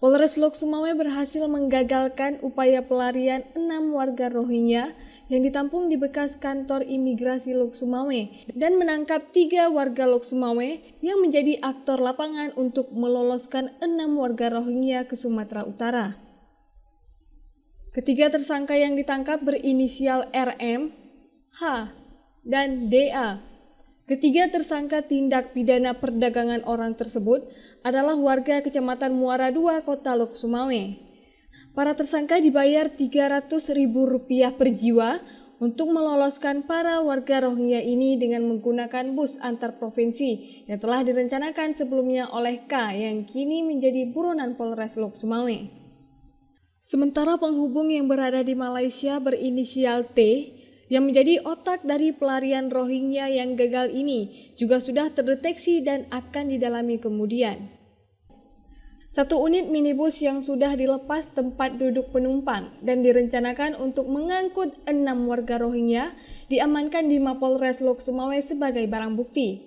Polres Lok Sumawe berhasil menggagalkan upaya pelarian 6 warga Rohingya yang ditampung di bekas kantor imigrasi Lok Sumawe dan menangkap 3 warga Lok Sumawe yang menjadi aktor lapangan untuk meloloskan 6 warga Rohingya ke Sumatera Utara. Ketiga tersangka yang ditangkap berinisial RM, H, dan DA. Ketiga tersangka tindak pidana perdagangan orang tersebut adalah warga Kecamatan Muara II, Kota Lok Sumawe. Para tersangka dibayar Rp300.000 per jiwa untuk meloloskan para warga Rohingya ini dengan menggunakan bus antar provinsi yang telah direncanakan sebelumnya oleh K yang kini menjadi buronan Polres Lok Sumawe. Sementara penghubung yang berada di Malaysia berinisial T yang menjadi otak dari pelarian Rohingya yang gagal ini juga sudah terdeteksi dan akan didalami kemudian. Satu unit minibus yang sudah dilepas tempat duduk penumpang dan direncanakan untuk mengangkut 6 warga Rohingya diamankan di Mapolres Lok Sumawe sebagai barang bukti.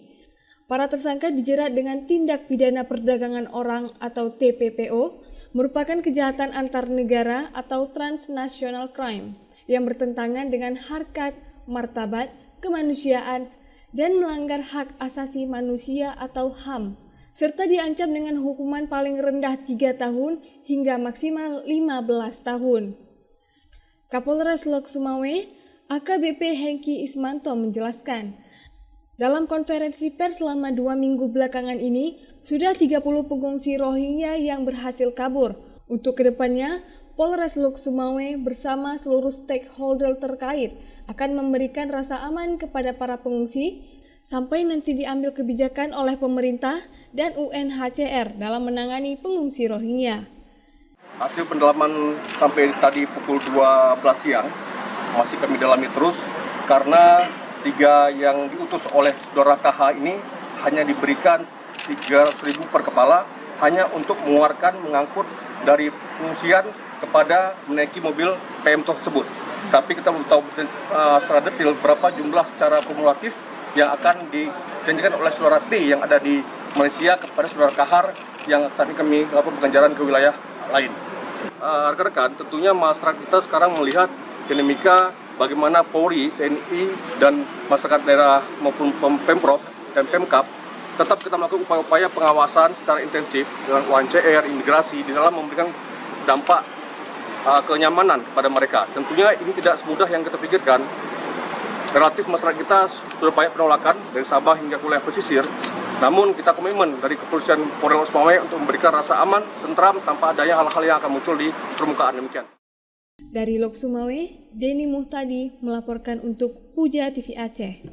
Para tersangka dijerat dengan tindak pidana perdagangan orang atau TPPO, merupakan kejahatan antar negara atau transnational crime yang bertentangan dengan harkat, martabat, kemanusiaan, dan melanggar hak asasi manusia atau HAM, serta diancam dengan hukuman paling rendah 3 tahun hingga maksimal 15 tahun. Kapolres Lok Sumawe, AKBP Hengki Ismanto menjelaskan, dalam konferensi pers selama 2 minggu belakangan ini, sudah 30 pengungsi Rohingya yang berhasil kabur. Untuk kedepannya, Polres Lok Sumawe bersama seluruh stakeholder terkait akan memberikan rasa aman kepada para pengungsi sampai nanti diambil kebijakan oleh pemerintah dan UNHCR dalam menangani pengungsi Rohingya. Hasil pendalaman sampai tadi pukul 12 siang masih kami dalami terus karena 3 yang diutus oleh Saudara KH ini hanya diberikan Rp300.000 per kepala hanya untuk mengangkut dari pengungsian kepada menaiki mobil PM tersebut. Tapi kita belum tahu secara detail berapa jumlah secara kumulatif yang akan dijanjikan oleh Saudara T yang ada di Malaysia kepada Saudara Kahar yang saat ini kami lakukan pengejaran ke wilayah lain. Rekan-rekan, tentunya masyarakat kita sekarang melihat dinamika bagaimana Polri, TNI, dan masyarakat daerah maupun Pemprov dan Pemkap tetap kita melakukan upaya-upaya pengawasan secara intensif dengan UNHCR, imigrasi di dalam memberikan dampak kenyamanan kepada mereka. Tentunya ini tidak semudah yang kita pikirkan. Relatif masyarakat kita sudah banyak penolakan dari Sabah hingga ke wilayah pesisir. Namun kita komitmen dari Kepolisian Polres Lok Sumawe untuk memberikan rasa aman, tentram tanpa adanya hal-hal yang akan muncul di permukaan demikian. Dari Lok Sumawe, Denny Muhtadi melaporkan untuk Puja TV Aceh.